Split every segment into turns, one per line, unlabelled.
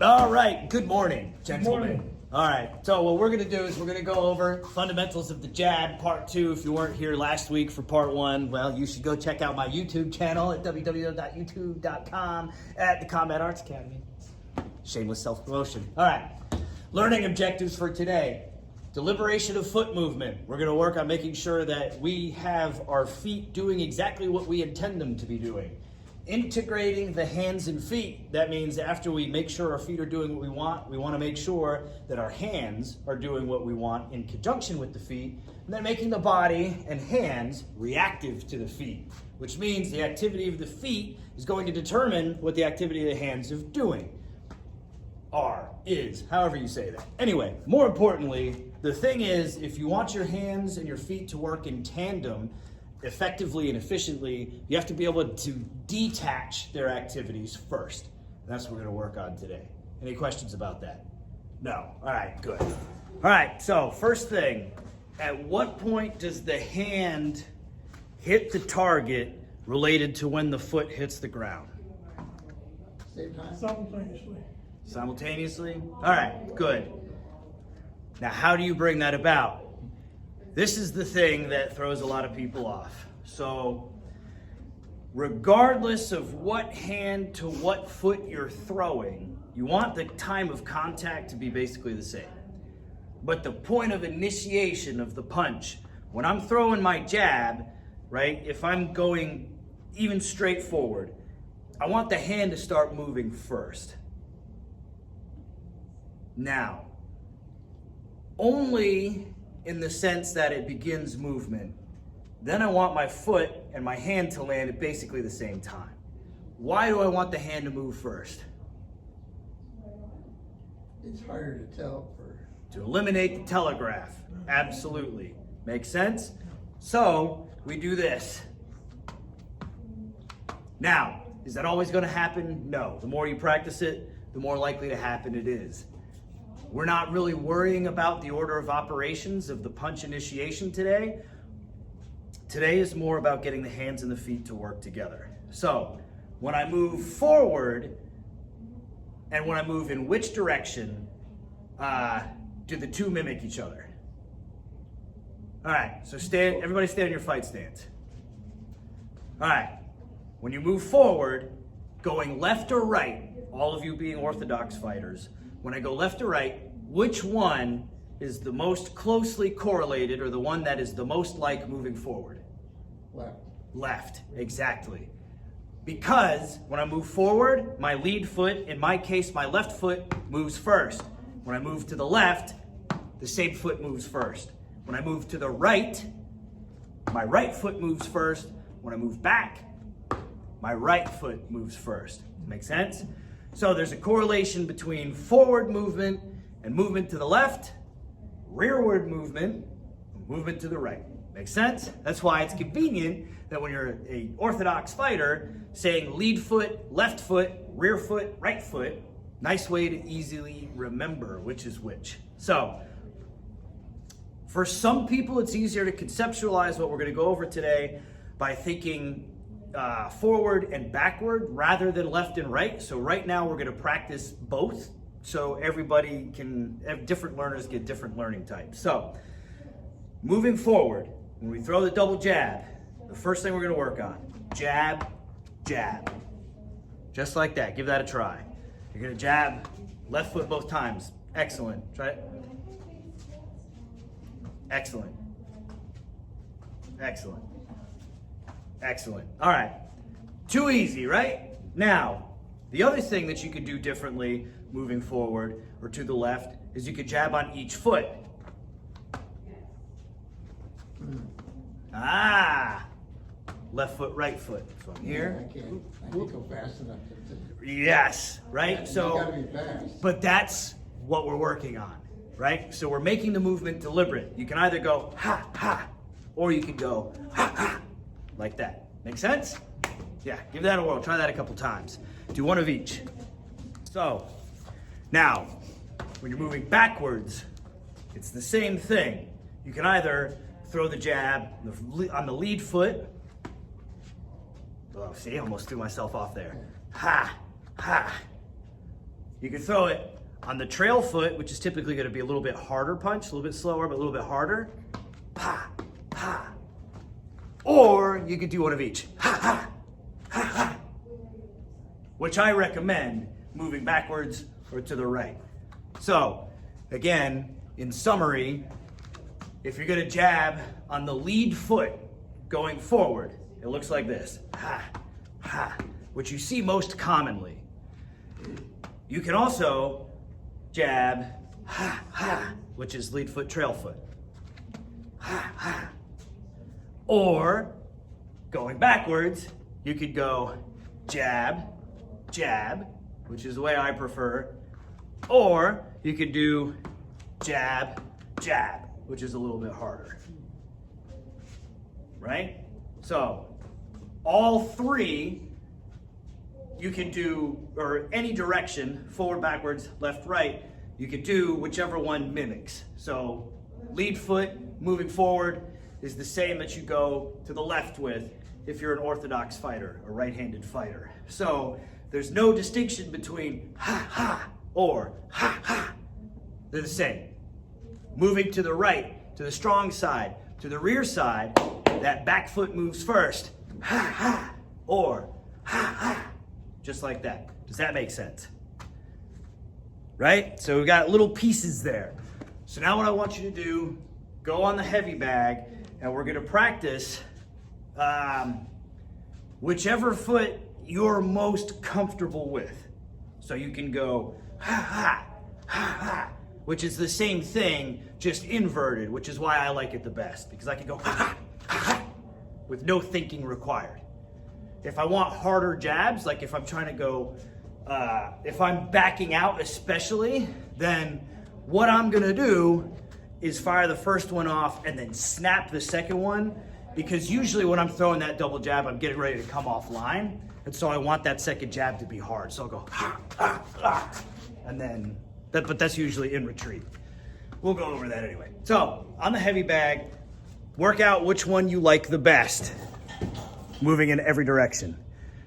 All right, good morning, gentlemen.
Good morning.
All right, so what we're gonna do is we're gonna go over fundamentals of the jab, part 2. If you weren't here last week for part 1, well, you should go check out my YouTube channel at www.youtube.com at the Combat Arts Academy. Shameless self-promotion. All right, learning objectives for today. Deliberation of foot movement. We're gonna work on making sure that we have our feet doing exactly what we intend them to be doing. Integrating the hands and feet. That means after we make sure our feet are doing what we want to make sure that our hands are doing what we want in conjunction with the feet, and then making the body and hands reactive to the feet, which means the activity of the feet is going to determine what the activity of the hands is doing. Is, however you say that. Anyway, more importantly, the thing is, if you want your hands and your feet to work in tandem, effectively and efficiently, you have to be able to detach their activities first. That's what we're going to work on today. Any questions about that? No. All right, good. All right, so first thing, at what point does the hand hit the target related to when the foot hits the ground?
Same time. Simultaneously.
Simultaneously? All right, good. Now, how do you bring that about? This is the thing that throws a lot of people off. So, regardless of what hand to what foot you're throwing, you want the time of contact to be basically the same. But the point of initiation of the punch, when I'm throwing my jab, right, if I'm going even straight forward, I want the hand to start moving first. Now, only in the sense that it begins movement, then I want my foot and my hand to land at basically the same time. Why do I want the hand to move first?
It's harder to tell
To eliminate the telegraph. Absolutely. Makes sense? So, we do this. Now, is that always going to happen? No. The more you practice it, the more likely to happen it is. We're not really worrying about the order of operations of the punch initiation today. Today is more about getting the hands and the feet to work together. So, when I move forward, and when I move in which direction, do the two mimic each other? All right, so everybody stand in your fight stance. All right, when you move forward, going left or right, all of you being orthodox fighters, when I go left or right, which one is the most closely correlated, or the one that is the most like moving forward?
Left.
Left, exactly. Because when I move forward, my lead foot, in my case, my left foot moves first. When I move to the left, the same foot moves first. When I move to the right, my right foot moves first. When I move back, my right foot moves first. Make sense? So there's a correlation between forward movement and movement to the left, rearward movement, and movement to the right. Make sense? That's why it's convenient that when you're an orthodox fighter, saying lead foot, left foot, rear foot, right foot, nice way to easily remember which is which. So, for some people, it's easier to conceptualize what we're going to go over today by thinking forward and backward rather than left and right. So right now we're going to practice both so everybody can, different learners get different learning types. So moving forward, when we throw the double jab, the first thing we're going to work on, jab, jab. Just like that. Give that a try. You're going to jab left foot both times. Excellent. Try it. Excellent. Excellent. Excellent. All right. Too easy, right? Now, the other thing that you could do differently moving forward or to the left is you could jab on each foot. Left foot, right foot. So I'm here.
I can't go fast enough to
Yes, right?
You
So,
gotta be fast.
but that's what we're working on, right? So we're making the movement deliberate. You can either go ha, ha, or you can go ha, ha, like that. Make sense? Yeah, give that a whirl. Try that a couple times. Do one of each. So, now, when you're moving backwards, it's the same thing. You can either throw the jab on the lead foot. Oh, see, I almost threw myself off there. Ha, ha. You can throw it on the trail foot, which is typically going to be a little bit harder punch, a little bit slower, but a little bit harder. Ha, ha. Or you could do one of each. Ha, ha, ha, ha. Which I recommend moving backwards or to the right. So, again, in summary, if you're gonna jab on the lead foot going forward, it looks like this. Ha, ha, which you see most commonly. You can also jab, ha, ha, which is lead foot, trail foot. Ha, ha. Or, going backwards, you could go jab, jab, which is the way I prefer. Or you could do jab, jab, which is a little bit harder. Right? So, all three you can do, or any direction, forward, backwards, left, right, you could do whichever one mimics. So, lead foot moving forward is the same that you go to the left with if you're an orthodox fighter, a right-handed fighter. So, there's no distinction between ha, ha, or ha, ha. They're the same. Moving to the right, to the strong side, to the rear side, that back foot moves first. Ha, ha, or ha, ha. Just like that. Does that make sense? Right? So we got little pieces there. So now what I want you to do, go on the heavy bag, and we're gonna practice whichever foot you're most comfortable with. So you can go ha ha, ha ha, which is the same thing, just inverted, which is why I like it the best, because I can go ha ha, ha ha, with no thinking required. If I want harder jabs, like if I'm trying to go, if I'm backing out especially, then what I'm gonna do is fire the first one off and then snap the second one, because usually when I'm throwing that double jab, I'm getting ready to come offline. And so I want that second jab to be hard. So I'll go, ha, ha, ha. And then, but that's usually in retreat. We'll go over that anyway. So on the heavy bag, work out which one you like the best, moving in every direction.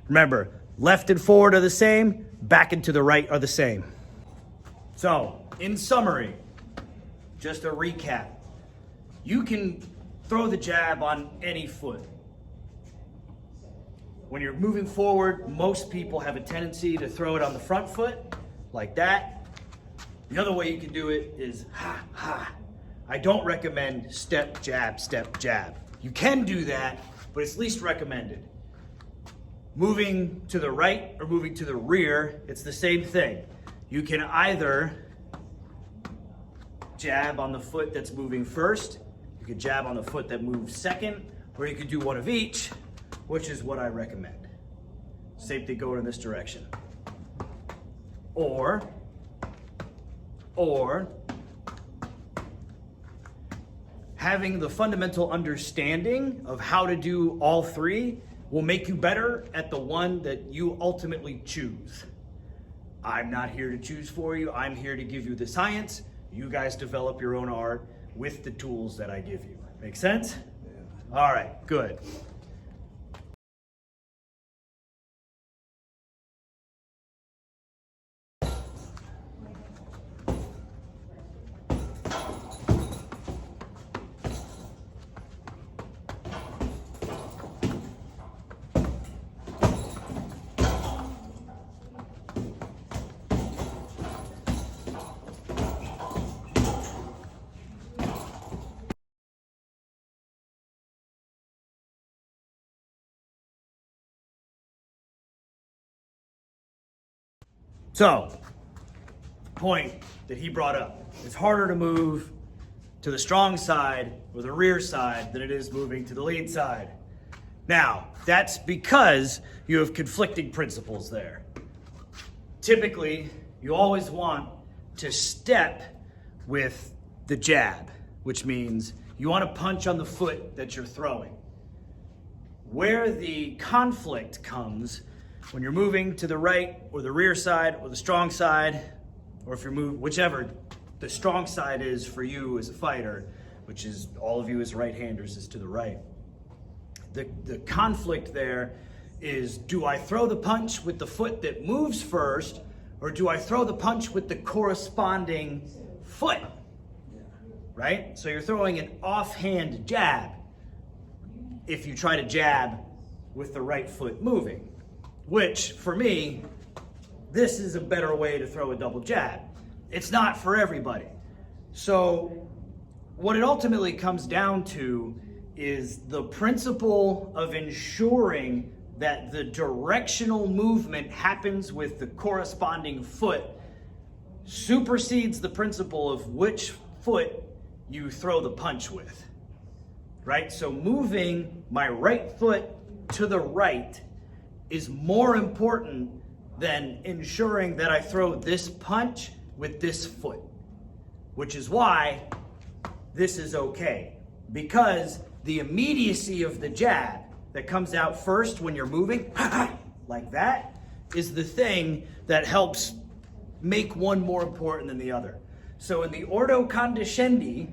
Remember, left and forward are the same, back and to the right are the same. So in summary, just a recap. You can throw the jab on any foot. When you're moving forward, most people have a tendency to throw it on the front foot, like that. The other way you can do it is ha, ha. I don't recommend step, jab, step, jab. You can do that, but it's least recommended. Moving to the right or moving to the rear, it's the same thing. You can either jab on the foot that's moving first, you could jab on the foot that moves second, or you could do one of each, which is what I recommend. Same thing going in this direction. Or having the fundamental understanding of how to do all three will make you better at the one that you ultimately choose. I'm not here to choose for you. I'm here to give you the science. You guys develop your own art with the tools that I give you. Make sense? Yeah. All right, good. So, point that he brought up, it's harder to move to the strong side or the rear side than it is moving to the lead side. Now, that's because you have conflicting principles there. Typically, you always want to step with the jab, which means you want to punch on the foot that you're throwing. Where the conflict comes when you're moving to the right or the rear side or the strong side, or if you're moving, whichever the strong side is for you as a fighter, which is all of you as right-handers is to the right. The conflict there is, do I throw the punch with the foot that moves first, or do I throw the punch with the corresponding foot? Right? So you're throwing an offhand jab if you try to jab with the right foot moving, which for me, this is a better way to throw a double jab. It's not for everybody. So what it ultimately comes down to is the principle of ensuring that the directional movement happens with the corresponding foot supersedes the principle of which foot you throw the punch with, right? So moving my right foot to the right is more important than ensuring that I throw this punch with this foot, which is why this is okay, because the immediacy of the jab that comes out first when you're moving like that is the thing that helps make one more important than the other. So in the ordo condescendi,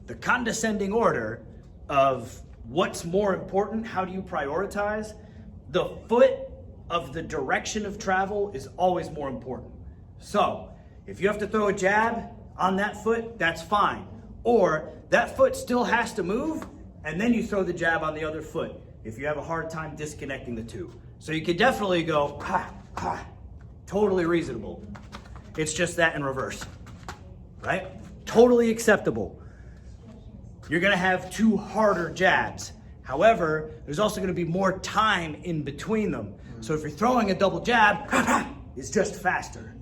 the condescending order of what's more important, how do you prioritize, the foot of the direction of travel is always more important. So if you have to throw a jab on that foot, that's fine. Or that foot still has to move, and then you throw the jab on the other foot if you have a hard time disconnecting the two. So you could definitely go, ha, ha, totally reasonable. It's just that in reverse, right? Totally acceptable. You're gonna have two harder jabs. However, there's also gonna be more time in between them. So if you're throwing a double jab, it's just faster.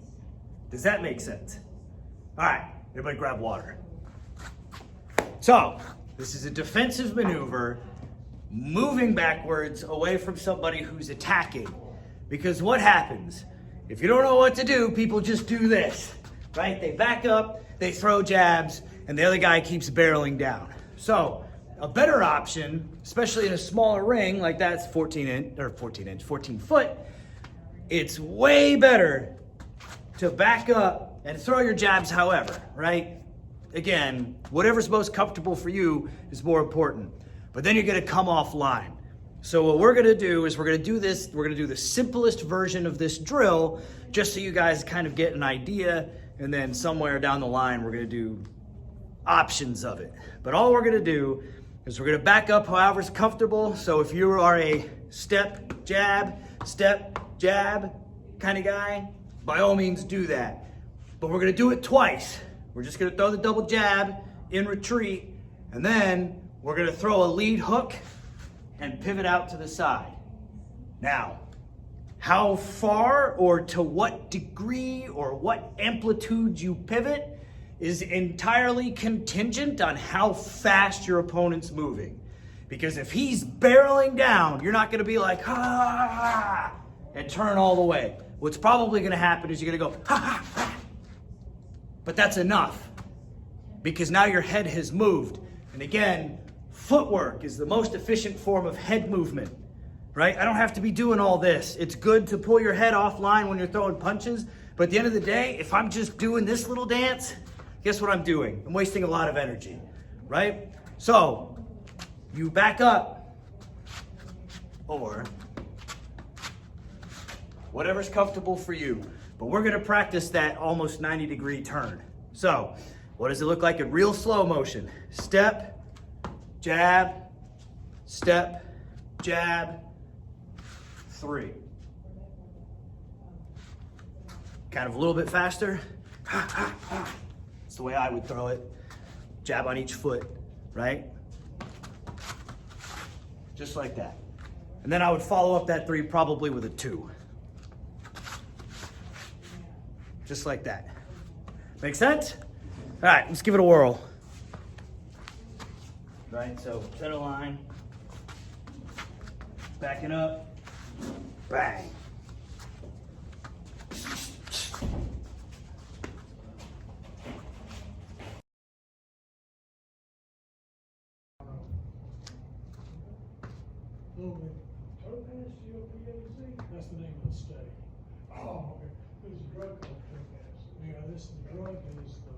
Does that make sense? All right, everybody grab water. So, this is a defensive maneuver, moving backwards away from somebody who's attacking. Because what happens? If you don't know what to do, people just do this, right? They back up, they throw jabs, and the other guy keeps barreling down. So, a better option, especially in a smaller ring, like that's 14 foot, it's way better to back up and throw your jabs however, right? Again, whatever's most comfortable for you is more important. But then you're gonna come offline. So what we're gonna do is we're gonna do the simplest version of this drill, just so you guys kind of get an idea, and then somewhere down the line, we're gonna do options of it. But all we're gonna do is we're gonna back up however's comfortable. So if you are a step, jab kind of guy, by all means do that. But we're gonna do it twice. We're just gonna throw the double jab in retreat, and then we're gonna throw a lead hook and pivot out to the side. Now, how far or to what degree or what amplitude you pivot is entirely contingent on how fast your opponent's moving. Because if he's barreling down, you're not gonna be like, ha, and turn all the way. What's probably gonna happen is you're gonna go, ha, ha. But that's enough, because now your head has moved. And again, footwork is the most efficient form of head movement, right? I don't have to be doing all this. It's good to pull your head offline when you're throwing punches, but at the end of the day, if I'm just doing this little dance, guess what I'm doing? I'm wasting a lot of energy, right? So, you back up, or whatever's comfortable for you. But we're gonna practice that almost 90-degree turn. So, what does it look like in real slow motion? Step, jab, 3. Kind of a little bit faster. It's the way I would throw it. Jab on each foot, right? Just like that. And then I would follow up that 3 probably with a 2. Just like that. Make sense? All right, let's give it a whirl. Right, so center line, backing up, bang.
That's the name of the study. Oh, okay. There's a drug called Topaz. Yeah, the drug is the